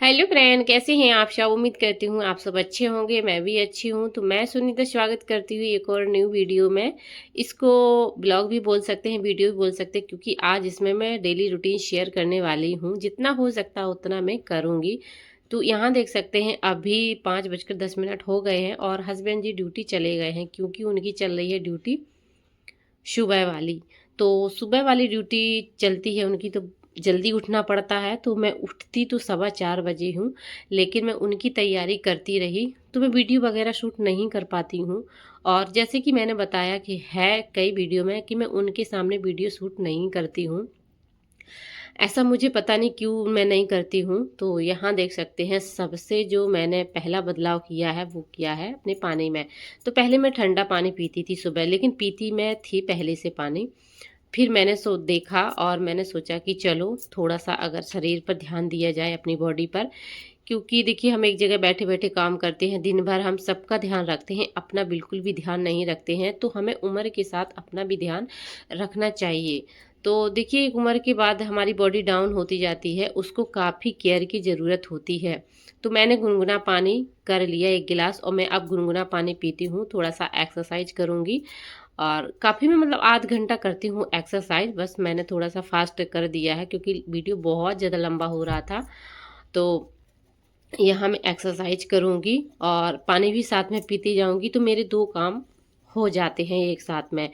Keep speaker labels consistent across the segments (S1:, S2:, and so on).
S1: Hello friend, कैसे हैं आप सब। उम्मीद करती हूँ आप सब अच्छे होंगे। मैं भी अच्छी हूँ। तो मैं सुनीता स्वागत करती हूँ एक और न्यू वीडियो में। इसको ब्लॉग भी बोल सकते हैं, वीडियो भी बोल सकते हैं, क्योंकि आज इसमें मैं डेली रूटीन शेयर करने वाली हूँ। जितना हो सकता है उतना मैं करूँगी। तो यहाँ देख सकते हैं अभी 5:10 हो गए हैं और हस्बैंड जी ड्यूटी चले गए हैं, क्योंकि उनकी चल रही है ड्यूटी सुबह वाली। तो सुबह वाली ड्यूटी चलती है उनकी, तो जल्दी उठना पड़ता है। तो मैं उठती तो 4:15 बजे हूँ, लेकिन मैं उनकी तैयारी करती रही, तो मैं वीडियो वगैरह शूट नहीं कर पाती हूँ। और जैसे कि मैंने बताया कि है कई वीडियो में कि मैं उनके सामने वीडियो शूट नहीं करती हूँ। ऐसा मुझे पता नहीं क्यों मैं नहीं करती हूँ। तो यहाँ देख सकते हैं सबसे जो मैंने पहला बदलाव किया है वो किया है अपने पानी में। तो पहले मैं ठंडा पानी पीती थी सुबह, लेकिन पीती मैं थी पहले से पानी। फिर मैंने देखा और मैंने सोचा कि चलो थोड़ा सा अगर शरीर पर ध्यान दिया जाए, अपनी बॉडी पर। क्योंकि देखिए हम एक जगह बैठे बैठे काम करते हैं दिन भर, हम सबका ध्यान रखते हैं, अपना बिल्कुल भी ध्यान नहीं रखते हैं। तो हमें उम्र के साथ अपना भी ध्यान रखना चाहिए। तो देखिए एक उम्र के बाद हमारी बॉडी डाउन होती जाती है, उसको काफ़ी केयर की ज़रूरत होती है। तो मैंने गुनगुना पानी कर लिया 1 गिलास, और मैं अब गुनगुना पानी पीती हूँ। थोड़ा सा एक्सरसाइज करूँगी, और काफ़ी मैं मतलब आध घंटा करती हूँ एक्सरसाइज। बस मैंने थोड़ा सा फास्ट कर दिया है क्योंकि वीडियो बहुत ज़्यादा लंबा हो रहा था। तो यहाँ मैं एक्सरसाइज करूँगी और पानी भी साथ में पीती जाऊँगी, तो मेरे 2 काम हो जाते हैं एक साथ में।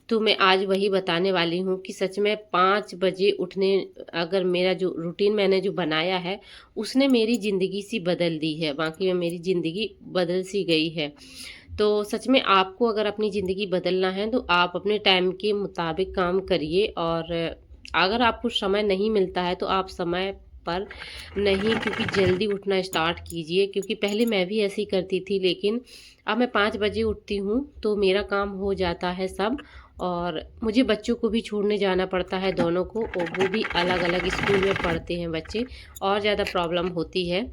S1: तो मैं आज वही बताने वाली हूँ कि सच में 5 बजे उठने, अगर मेरा जो रूटीन मैंने जो बनाया है उसने मेरी ज़िंदगी सी बदल दी है, बाकी में मेरी ज़िंदगी बदल सी गई है। तो सच में आपको अगर अपनी ज़िंदगी बदलना है तो आप अपने टाइम के मुताबिक काम करिए। और अगर आपको समय नहीं मिलता है तो आप समय पर नहीं, क्योंकि जल्दी उठना स्टार्ट कीजिए। क्योंकि पहले मैं भी ऐसी करती थी, लेकिन अब मैं 5 बजे उठती हूँ तो मेरा काम हो जाता है सब। और मुझे बच्चों को भी छोड़ने जाना पड़ता है, दोनों को, और वो भी अलग अलग स्कूल में पढ़ते हैं बच्चे, और ज़्यादा प्रॉब्लम होती है।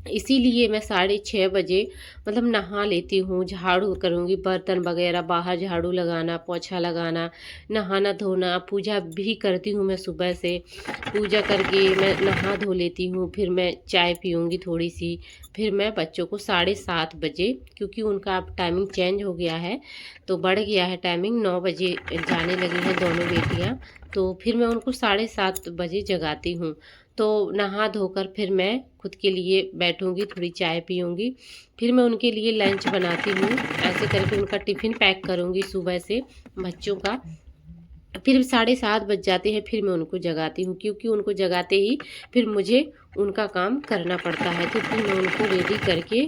S1: इसीलिए मैं 6:30 बजे मतलब नहा लेती हूँ, झाड़ू करूँगी, बर्तन वगैरह बाहर झाड़ू लगाना, पोछा लगाना, नहाना धोना, पूजा भी करती हूँ मैं सुबह से। पूजा करके मैं नहा धो लेती हूँ, फिर मैं चाय पीऊँगी थोड़ी सी। फिर मैं बच्चों को 7:30 बजे, क्योंकि उनका अब टाइमिंग चेंज हो गया है, तो बढ़ गया है टाइमिंग, 9 बजे जाने लगी हैं दोनों बेटियाँ। तो फिर मैं उनको 7:30 बजे जगाती हूँ। तो नहा धोकर फिर मैं खुद के लिए बैठूँगी, थोड़ी चाय पीऊँगी। फिर मैं उनके लिए लंच बनाती हूँ, ऐसे करके उनका टिफ़िन पैक करूँगी सुबह से बच्चों का। फिर 7:30 बज जाते हैं, फिर मैं उनको जगाती हूँ, क्योंकि उनको जगाते ही फिर मुझे उनका काम करना पड़ता है। तो फिर मैं उनको रेडी करके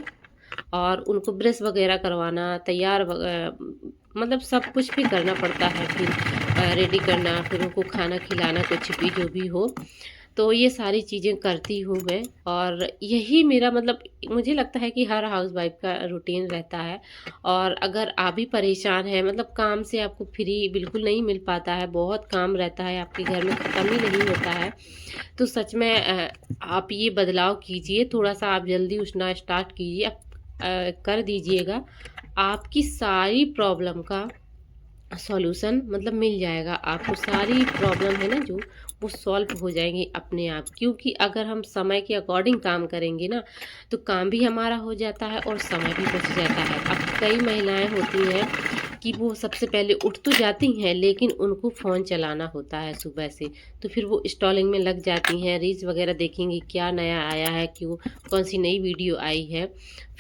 S1: और उनको ब्रश वगैरह करवाना, तैयार मतलब सब कुछ भी करना पड़ता है। फिर रेडी करना, फिर उनको खाना खिलाना, कुछ भी जो भी हो। तो ये सारी चीज़ें करती हूँ मैं। और यही मेरा मतलब, मुझे लगता है कि हर हाउसवाइफ का रूटीन रहता है। और अगर आप भी परेशान हैं, मतलब काम से आपको फ्री बिल्कुल नहीं मिल पाता है, बहुत काम रहता है आपके घर में, ख़त्म ही नहीं होता है, तो सच में आप ये बदलाव कीजिए, थोड़ा-सा आप जल्दी उठना स्टार्ट कीजिए। आप कर दीजिएगा, आपकी सारी प्रॉब्लम का सॉल्यूशन मतलब मिल जाएगा आपको। सारी प्रॉब्लम है ना जो, वो सॉल्व हो जाएंगी अपने आप। क्योंकि अगर हम समय के अकॉर्डिंग काम करेंगे ना, तो काम भी हमारा हो जाता है और समय भी बच जाता है। अब कई महिलाएं होती हैं कि वो सबसे पहले उठ तो जाती हैं, लेकिन उनको फ़ोन चलाना होता है सुबह से, तो फिर वो स्टॉलिंग में लग जाती हैं, रील्स वगैरह देखेंगी क्या नया आया है, क्यों कौन सी नई वीडियो आई है।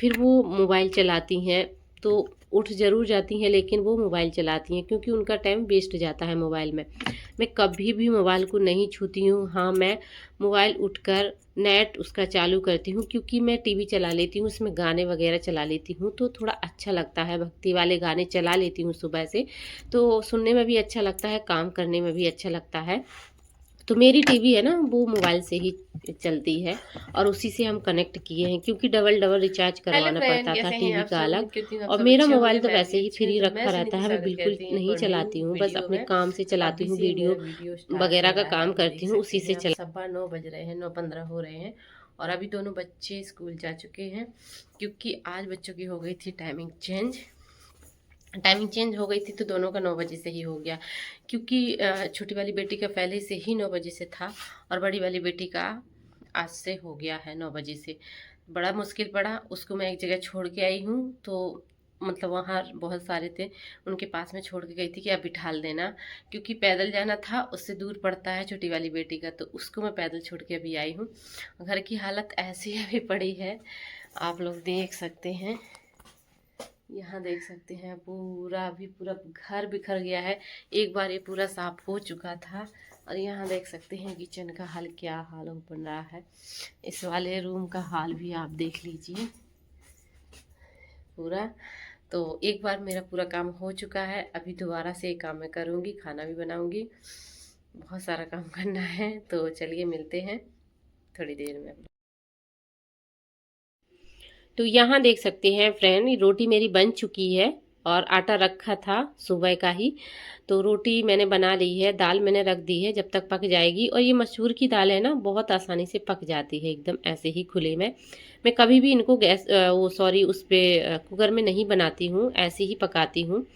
S1: फिर वो मोबाइल चलाती हैं, तो उठ ज़रूर जाती हैं, लेकिन वो मोबाइल चलाती हैं, क्योंकि उनका टाइम वेस्ट जाता है मोबाइल में। मैं कभी भी मोबाइल को नहीं छूती हूँ। हाँ, मैं मोबाइल उठकर नेट उसका चालू करती हूँ, क्योंकि मैं टीवी चला लेती हूँ, उसमें गाने वगैरह चला लेती हूँ, तो थोड़ा अच्छा लगता है, भक्ति वाले गाने चला लेती हूँ सुबह से। तो सुनने में भी अच्छा लगता है, काम करने में भी अच्छा लगता है। तो मेरी टीवी है ना, वो मोबाइल से ही चलती है, और उसी से हम कनेक्ट किए हैं, क्योंकि डबल डबल रिचार्ज
S2: हेलो
S1: करवाना
S2: फ्रेंड,
S1: पड़ता था
S2: कैसे हैं
S1: टीवी
S2: आप
S1: का
S2: सब।
S1: अलग।
S2: उम्मीद करती हूँ आप
S1: और
S2: सब
S1: मेरा
S2: अच्छे
S1: मोबाइल
S2: होंगे।
S1: तो
S2: मैं
S1: वैसे
S2: भी
S1: ही
S2: अच्छी हूँ।
S1: फ्री
S2: तो मैं
S1: रखा रहता
S2: सुनीता
S1: है, मैं
S2: स्वागत
S1: बिल्कुल
S2: करती हूँ एक
S1: नहीं
S2: और न्यू
S1: चलाती हूँ, बस
S2: वीडियो
S1: अपने
S2: में।
S1: काम से चलाती
S2: अभी
S1: हूँ,
S2: से मेरा
S1: वीडियो
S2: वीडियो स्टार्ट
S1: वगैरह
S2: हो
S1: का
S2: रहा है।
S1: काम
S2: अभी
S1: करती
S2: देख
S1: हूँ,
S2: सकते
S1: उसी से
S2: हैं आप,
S1: चला।
S2: 9:15 बज रहे हैं, 9:15 हो रहे हैं। और अभी दोनों बच्चे स्कूल जा चुके हैं, क्योंकि आज बच्चों की हो गई थी टाइमिंग चेंज। टाइमिंग चेंज हो गई थी तो दोनों का 9 बजे से ही हो गया, क्योंकि छोटी वाली बेटी का पहले से ही 9 बजे से था, और बड़ी वाली बेटी का आज से हो गया है 9 बजे से। बड़ा मुश्किल पड़ा, उसको मैं एक जगह छोड़ के आई हूँ, तो मतलब वहाँ बहुत सारे थे, उनके पास में छोड़ के गई थी कि आप बिठाल देना, क्योंकि पैदल जाना था, उससे दूर पड़ता है छोटी वाली बेटी का, तो उसको मैं पैदल छोड़ के अभी आई हूँ। घर की हालत ऐसी अभी पड़ी है, आप लोग देख सकते हैं, यहाँ देख सकते हैं, पूरा अभी पूरा घर बिखर गया है। एक बार ये पूरा साफ हो चुका था। और यहाँ देख सकते हैं किचन का हाल, क्या हाल हो बन रहा है। इस वाले रूम का हाल भी आप देख लीजिए पूरा। तो एक बार मेरा पूरा काम हो चुका है, अभी दोबारा से एक काम मैं करूँगी, खाना भी बनाऊँगी, बहुत सारा काम करना है। तो चलिए मिलते हैं थोड़ी देर में।
S1: तो यहाँ देख सकते हैं फ्रेंड, रोटी मेरी बन चुकी है और आटा रखा था सुबह का ही, तो रोटी मैंने बना ली है। दाल मैंने रख दी है, जब तक पक जाएगी। और ये मसूर की दाल है ना, बहुत आसानी से पक जाती है एकदम ऐसे ही खुले में। मैं कभी भी इनको उस पे कुकर में नहीं बनाती हूँ, ऐसे ही पकाती हूँ।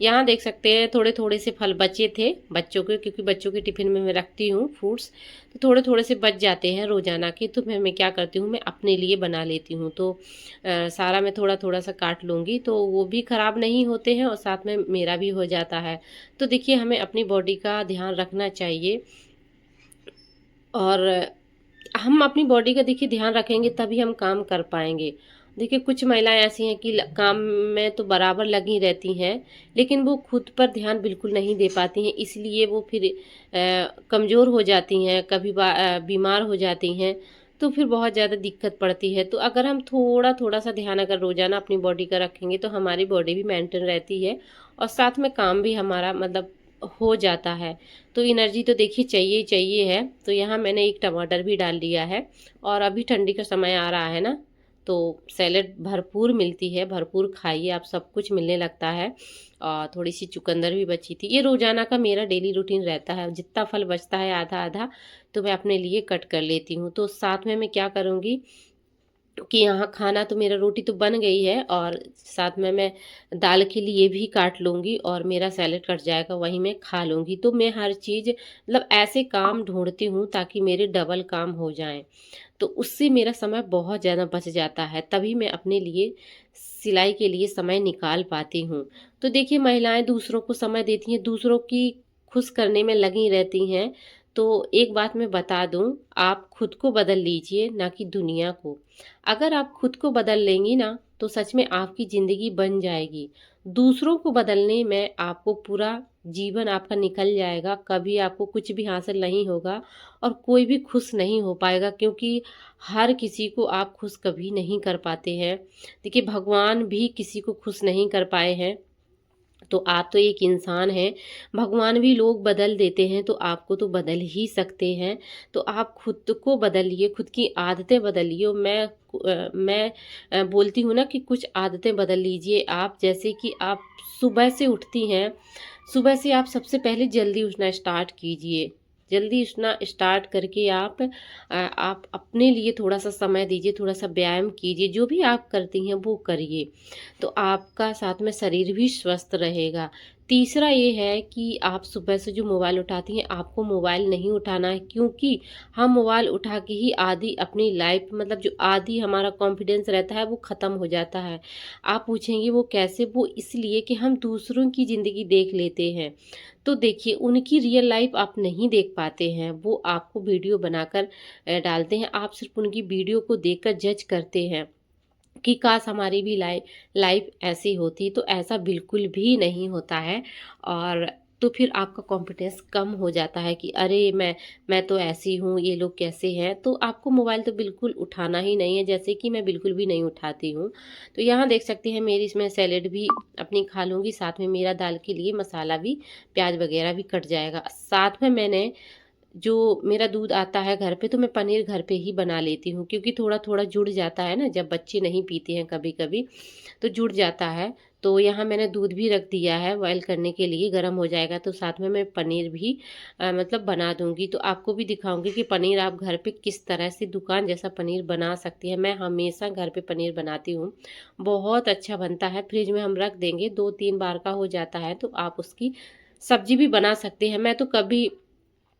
S1: यहाँ देख सकते हैं थोड़े थोड़े से फल बचे थे बच्चों के, क्योंकि बच्चों के टिफिन में मैं रखती हूँ फ्रूट्स, तो थोड़े थोड़े से बच जाते हैं रोजाना के। तो मैं क्या करती हूँ, मैं अपने लिए बना लेती हूँ। तो सारा मैं थोड़ा थोड़ा सा काट लूँगी, तो वो भी ख़राब नहीं होते हैं और साथ में मेरा भी हो जाता है। तो देखिए, हमें अपनी बॉडी का ध्यान रखना चाहिए, और हम अपनी बॉडी का देखिए ध्यान रखेंगे तभी हम काम कर पाएंगे। देखिए, कुछ महिलाएं ऐसी हैं कि काम में तो बराबर लगी रहती हैं, लेकिन वो खुद पर ध्यान बिल्कुल नहीं दे पाती हैं, इसलिए वो फिर कमज़ोर हो जाती हैं, कभी बीमार हो जाती हैं, तो फिर बहुत ज़्यादा दिक्कत पड़ती है। तो अगर हम थोड़ा थोड़ा सा ध्यान अगर रोज़ाना अपनी बॉडी का रखेंगे, तो हमारी बॉडी भी मेंटेन रहती है और साथ में काम भी हमारा मतलब हो जाता है। तो एनर्जी तो देखिए चाहिए ही चाहिए है। तो यहाँ मैंने एक टमाटर भी डाल लिया है, और अभी ठंडी का समय आ रहा है ना, तो सैलेड भरपूर मिलती है, भरपूर खाइए आप, सब कुछ मिलने लगता है। और थोड़ी सी चुकंदर भी बची थी। ये रोजाना का मेरा डेली रूटीन रहता है, जितना फल बचता है आधा आधा तो मैं अपने लिए कट कर लेती हूँ। तो साथ में मैं क्या करूँगी कि यहाँ खाना तो मेरा, रोटी तो बन गई है, और साथ में मैं दाल के लिए भी काट लूँगी, और मेरा सैलेड कट जाएगा, वहीं मैं खा लूँगी। तो मैं हर चीज़ मतलब ऐसे काम ढूंढती हूँ ताकि मेरे डबल काम हो जाएं, तो उससे मेरा समय बहुत ज़्यादा बच जाता है, तभी मैं अपने लिए सिलाई के लिए समय निकाल पाती हूँ। तो देखिए, महिलाएं दूसरों को समय देती हैं, दूसरों की खुश करने में लगी रहती हैं। तो एक बात मैं बता दूं, आप खुद को बदल लीजिए, ना कि दुनिया को। अगर आप खुद को बदल लेंगी ना, तो सच में आपकी ज़िंदगी बन जाएगी। दूसरों को बदलने में आपको पूरा जीवन आपका निकल जाएगा, कभी आपको कुछ भी हासिल नहीं होगा, और कोई भी खुश नहीं हो पाएगा, क्योंकि हर किसी को आप खुश कभी नहीं कर पाते हैं। देखिए, भगवान भी किसी को खुश नहीं कर पाए हैं, तो आप तो एक इंसान हैं, भगवान भी लोग बदल देते हैं, तो आपको तो बदल ही सकते हैं। तो आप खुद को बदलिए, खुद की आदतें बदलिए। और मैं बोलती हूँ ना कि कुछ आदतें बदल लीजिए आप, जैसे कि आप सुबह से उठती हैं, सुबह से आप सबसे पहले जल्दी उठना स्टार्ट कीजिए। जल्दी उठना स्टार्ट करके आप अपने लिए थोड़ा सा समय दीजिए, थोड़ा सा व्यायाम कीजिए, जो भी आप करती हैं वो करिए, तो आपका साथ में शरीर भी स्वस्थ रहेगा। तीसरा ये है कि आप सुबह से जो मोबाइल उठाती हैं, आपको मोबाइल नहीं उठाना है, क्योंकि हम मोबाइल उठा के ही आधी अपनी लाइफ, मतलब जो आधी हमारा कॉन्फिडेंस रहता है वो ख़त्म हो जाता है। आप पूछेंगे वो कैसे? वो इसलिए कि हम दूसरों की ज़िंदगी देख लेते हैं। तो देखिए, उनकी रियल लाइफ आप नहीं देख पाते हैं, वो आपको वीडियो बनाकर डालते हैं, आप सिर्फ उनकी वीडियो को देखकर जज करते हैं कि काश हमारी भी लाइफ ऐसी होती। तो ऐसा बिल्कुल भी नहीं होता है। और तो फिर आपका कॉन्फिडेंस कम हो जाता है कि अरे मैं तो ऐसी हूँ, ये लोग कैसे हैं। तो आपको मोबाइल तो बिल्कुल उठाना ही नहीं है, जैसे कि मैं बिल्कुल भी नहीं उठाती हूँ। तो यहाँ देख सकते हैं मेरी, इसमें सैलेड भी अपनी खा लूँगी, साथ में मेरा दाल के लिए मसाला भी, प्याज वगैरह भी कट जाएगा। साथ में मैंने जो मेरा दूध आता है घर पे, तो मैं पनीर घर पे ही बना लेती हूँ, क्योंकि थोड़ा थोड़ा जुड़ जाता है ना, जब बच्चे नहीं पीते हैं कभी कभी तो जुड़ जाता है। तो यहाँ मैंने दूध भी रख दिया है बॉयल करने के लिए, गर्म हो जाएगा तो साथ में मैं पनीर भी मतलब बना दूंगी। तो आपको भी दिखाऊंगी कि पनीर आप घर पे किस तरह से दुकान जैसा पनीर बना सकती है। मैं हमेशा घर पे पनीर बनाती हूँ, बहुत अच्छा बनता है। फ्रिज में हम रख देंगे, 2-3 बार का हो जाता है, तो आप उसकी सब्जी भी बना सकते हैं। मैं तो कभी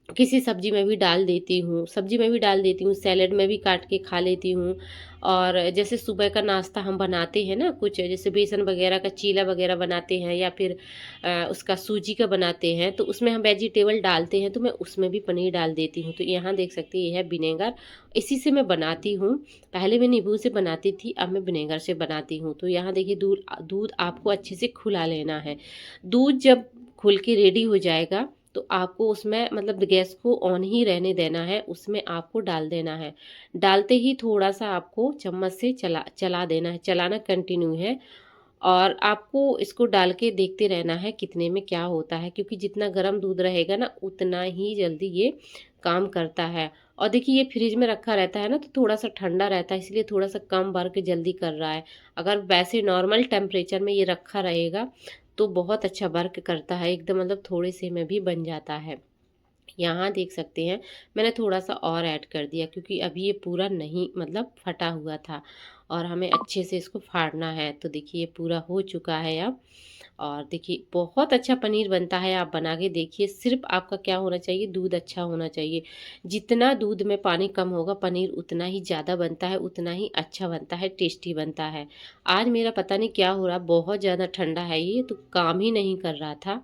S1: किसी सब्जी में भी डाल देती हूँ, सैलेड में भी काट के खा लेती हूँ। और जैसे सुबह का नाश्ता हम बनाते हैं ना, कुछ जैसे बेसन वगैरह का चीला वगैरह बनाते हैं, या फिर उसका सूजी का बनाते हैं, तो उसमें हम वेजिटेबल डालते हैं, तो मैं उसमें भी पनीर डाल देती हूँ। तो यहाँ देख सकते हैं, ये है विनेगर, इसी से मैं बनाती हूँ। पहले मैं नींबू से बनाती थी, अब मैं विनेगर से बनाती हूँ। तो यहाँ देखिए, दूध दूध आपको अच्छे से खुला लेना है। दूध जब खुल के रेडी हो जाएगा, तो आपको उसमें मतलब गैस को ऑन ही रहने देना है, उसमें आपको डाल देना है। डालते ही थोड़ा सा आपको चम्मच से चला चला देना है, चलाना कंटिन्यू है। और आपको इसको डाल के देखते रहना है कितने में क्या होता है, क्योंकि जितना गर्म दूध रहेगा ना, उतना ही जल्दी ये काम करता है। और देखिए, ये फ्रिज में रखा रहता है ना, तो थोड़ा सा ठंडा रहता है, इसलिए थोड़ा सा कम वर्क जल्दी कर रहा है। अगर वैसे नॉर्मल टेम्परेचर में ये रखा रहेगा, तो बहुत अच्छा वर्क करता है एकदम, मतलब थोड़े से में भी बन जाता है। यहाँ देख सकते हैं, मैंने थोड़ा सा और ऐड कर दिया, क्योंकि अभी ये पूरा नहीं मतलब फटा हुआ था, और हमें अच्छे से इसको फाड़ना है। तो देखिए, ये पूरा हो चुका है अब। और देखिए, बहुत अच्छा पनीर बनता है, आप बना के देखिए। सिर्फ आपका क्या होना चाहिए, दूध अच्छा होना चाहिए। जितना दूध में पानी कम होगा, पनीर उतना ही ज़्यादा बनता है, उतना ही अच्छा बनता है, टेस्टी बनता है। आज मेरा पता नहीं क्या हो रहा, बहुत ज़्यादा ठंडा है, ये तो काम ही नहीं कर रहा था।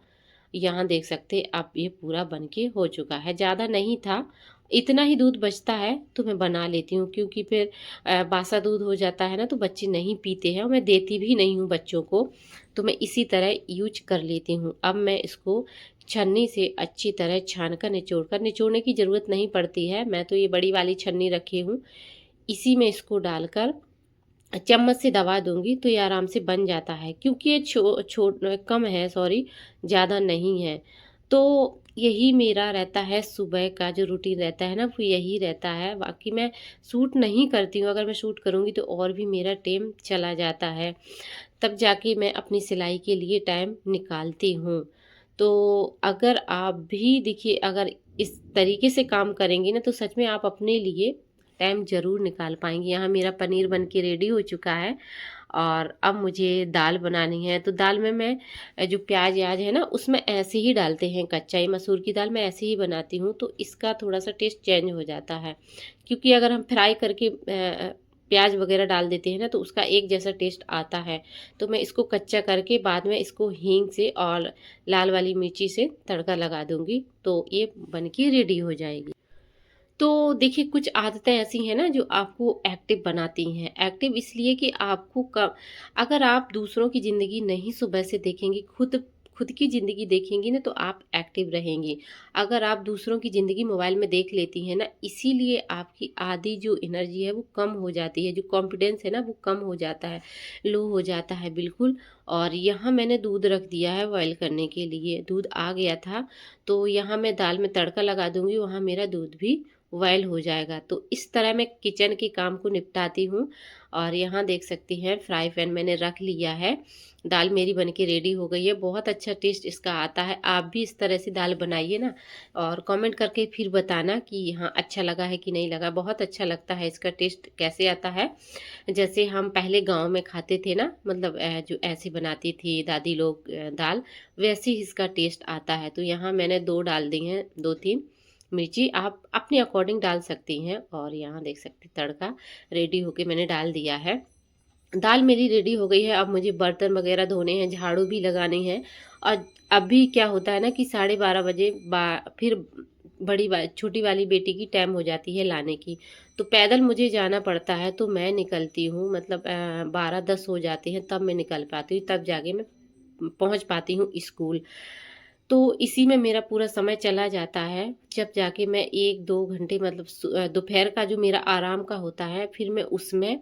S1: यहाँ देख सकते, अब ये पूरा बनके हो चुका है। ज़्यादा नहीं था, इतना ही दूध बचता है तो मैं बना लेती हूँ, क्योंकि फिर बासा दूध हो जाता है ना, तो बच्चे नहीं पीते हैं, और मैं देती भी नहीं हूँ बच्चों को। तो मैं इसी तरह यूज कर लेती हूँ। अब मैं इसको छन्नी से अच्छी तरह छान कर निचोड़ने की ज़रूरत नहीं पड़ती है। मैं तो ये बड़ी वाली छन्नी रखी हूँ, इसी में इसको डालकर चम्मच से दबा दूंगी, तो ये आराम से बन जाता है, क्योंकि ये कम है, सॉरी, ज़्यादा नहीं है। तो यही मेरा रहता है, सुबह का जो रूटीन रहता है ना, वो यही रहता है। बाकी मैं शूट नहीं करती हूँ, अगर मैं शूट करूँगी तो और भी मेरा टाइम चला जाता है, तब जाके मैं अपनी सिलाई के लिए टाइम निकालती हूँ। तो अगर आप भी देखिए, अगर इस तरीके से काम करेंगी ना, तो सच में आप अपने लिए टाइम ज़रूर निकाल पाएंगी। यहाँ मेरा पनीर बन के रेडी हो चुका है, और अब मुझे दाल बनानी है। तो दाल में मैं जो प्याज व्याज है ना, उसमें ऐसे ही डालते हैं कच्चा। ही मसूर की दाल मैं ऐसे ही बनाती हूँ, तो इसका थोड़ा सा टेस्ट चेंज हो जाता है। क्योंकि अगर हम फ्राई करके प्याज वगैरह डाल देते हैं ना, तो उसका एक जैसा टेस्ट आता है। तो मैं इसको कच्चा करके बाद में इसको हींग से और लाल वाली मिर्ची से तड़का लगा दूंगी, तो ये बन के रेडी हो जाएगी। तो देखिए, कुछ आदतें ऐसी हैं ना, जो आपको एक्टिव बनाती हैं। एक्टिव इसलिए कि आपको कब, अगर आप दूसरों की ज़िंदगी नहीं सुबह से देखेंगी, खुद खुद की ज़िंदगी देखेंगी ना, तो आप एक्टिव रहेंगी। अगर आप दूसरों की ज़िंदगी मोबाइल में देख लेती हैं ना, इसीलिए आपकी आधी जो एनर्जी है वो कम हो जाती है, जो कॉन्फिडेंस है ना वो कम हो जाता है, लो हो जाता है बिल्कुल। और यहाँ मैंने दूध रख दिया है बॉयल करने के लिए, दूध आ गया था। तो यहाँ मैं दाल में तड़का लगा दूंगी, वहाँ मेरा दूध भी बॉयल हो जाएगा। तो इस तरह मैं किचन के काम को निपटाती हूँ। और यहाँ देख सकती हैं, फ्राई पैन मैंने रख लिया है, दाल मेरी बनके रेडी हो गई है। बहुत अच्छा टेस्ट इसका आता है, आप भी इस तरह से दाल बनाइए ना, और कमेंट करके फिर बताना कि हाँ अच्छा लगा है कि नहीं लगा। बहुत अच्छा लगता है, इसका टेस्ट कैसे आता है, जैसे हम पहले गांव में खाते थे ना, मतलब जो ऐसे बनाती थी दादी लोग दाल, वैसे ही इसका टेस्ट आता है। तो यहाँ मैंने दो डाल दी हैं, 2-3 मिर्ची आप अपने अकॉर्डिंग डाल सकती हैं। और यहाँ देख सकते, तड़का रेडी होके मैंने डाल दिया है। दाल मेरी रेडी हो गई है, अब मुझे बर्तन वगैरह धोने हैं, झाड़ू भी लगानी है। और अभी क्या होता है ना कि 12:30 बजे फिर छोटी वाली बेटी की टाइम हो जाती है लाने की, तो पैदल मुझे जाना पड़ता है। तो मैं निकलती हूँ, मतलब 12-10 हो जाते हैं, तब मैं निकल पाती हूँ, तब जाके मैं पहुँच पाती हूँ स्कूल। तो इसी में मेरा पूरा समय चला जाता है, जब जाके मैं 1-2 घंटे, मतलब दोपहर का जो मेरा आराम का होता है, फिर मैं उसमें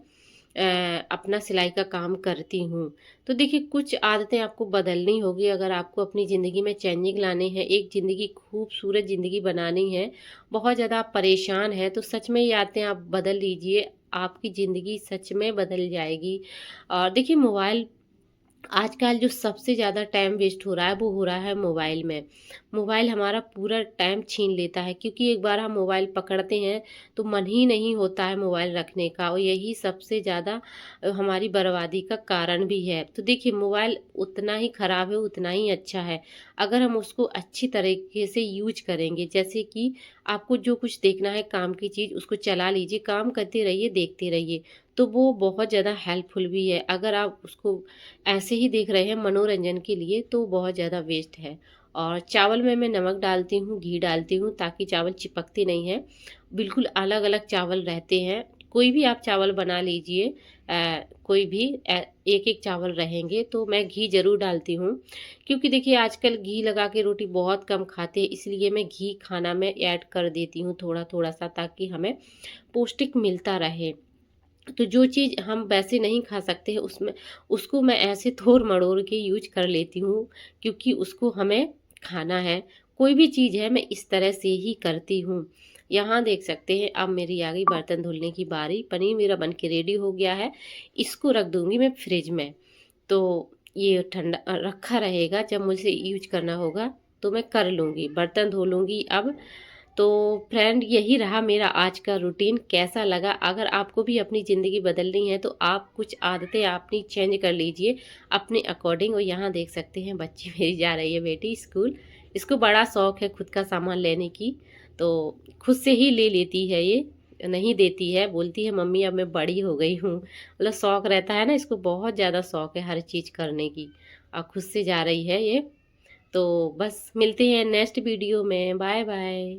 S1: अपना सिलाई का काम करती हूँ। तो देखिए, कुछ आदतें आपको बदलनी होगी, अगर आपको अपनी ज़िंदगी में चेंजिंग लाने हैं, एक ज़िंदगी खूबसूरत ज़िंदगी बनानी है। बहुत ज़्यादा आप परेशान हैं, तो सच में ये आदतें आप बदल लीजिए, आपकी ज़िंदगी सच में बदल जाएगी। और देखिए, मोबाइल आजकल जो सबसे ज़्यादा टाइम वेस्ट हो रहा है वो हो रहा है मोबाइल में। मोबाइल हमारा पूरा टाइम छीन लेता है, क्योंकि एक बार हम मोबाइल पकड़ते हैं तो मन ही नहीं होता है मोबाइल रखने का, और यही सबसे ज़्यादा हमारी बर्बादी का कारण भी है। तो देखिए, मोबाइल उतना ही ख़राब है उतना ही अच्छा है, अगर हम उसको अच्छी तरीके से यूज करेंगे। जैसे कि आपको जो कुछ देखना है काम की चीज़, उसको चला लीजिए, काम करते रहिए, देखते रहिए, तो वो बहुत ज़्यादा हेल्पफुल भी है। अगर आप उसको ऐसे ही देख रहे हैं मनोरंजन के लिए तो बहुत ज़्यादा वेस्ट है। और चावल में मैं नमक डालती हूँ, घी डालती हूँ, ताकि चावल चिपकते नहीं हैं। बिल्कुल अलग अलग चावल रहते हैं, कोई भी आप चावल बना लीजिए, कोई भी एक एक चावल रहेंगे। तो मैं घी ज़रूर डालती हूँ, क्योंकि देखिए आजकल घी लगा के रोटी बहुत कम खाते हैं, इसलिए मैं घी खाना में ऐड कर देती हूँ थोड़ा थोड़ा सा, ताकि हमें पौष्टिक मिलता रहे। तो जो चीज़ हम वैसे नहीं खा सकते हैं, उसमें उसको मैं ऐसे तोड़-मड़ोड़ के यूज़ कर लेती हूँ, क्योंकि उसको हमें खाना है। कोई भी चीज़ है मैं इस तरह से ही करती हूँ। यहाँ देख सकते हैं, अब मेरी आ गई बर्तन धुलने की बारी। पनीर मेरा बन के रेडी हो गया है, इसको रख दूँगी मैं फ्रिज में। तो ये ठंडा रखा रहेगा, जब मुझे यूज़ करना होगा तो मैं कर लूँगी, बर्तन धो लूँगी अब। तो फ्रेंड, यही रहा मेरा आज का रूटीन। कैसा लगा? अगर आपको भी अपनी ज़िंदगी बदलनी है तो आप कुछ आदतें अपनी चेंज कर लीजिए अपने अकॉर्डिंग। और यहाँ देख सकते हैं बच्ची मेरी जा रही है बेटी स्कूल। इसको बड़ा शौक है खुद का सामान लेने की, तो खुद से ही ले लेती है ये, नहीं देती है, बोलती है मम्मी अब मैं बड़ी हो गई हूँ। मतलब शौक रहता है ना, इसको बहुत ज़्यादा शौक है हर चीज़ करने की, और खुद से जा रही है ये। तो बस मिलते हैं नेक्स्ट वीडियो में, बाय बाय।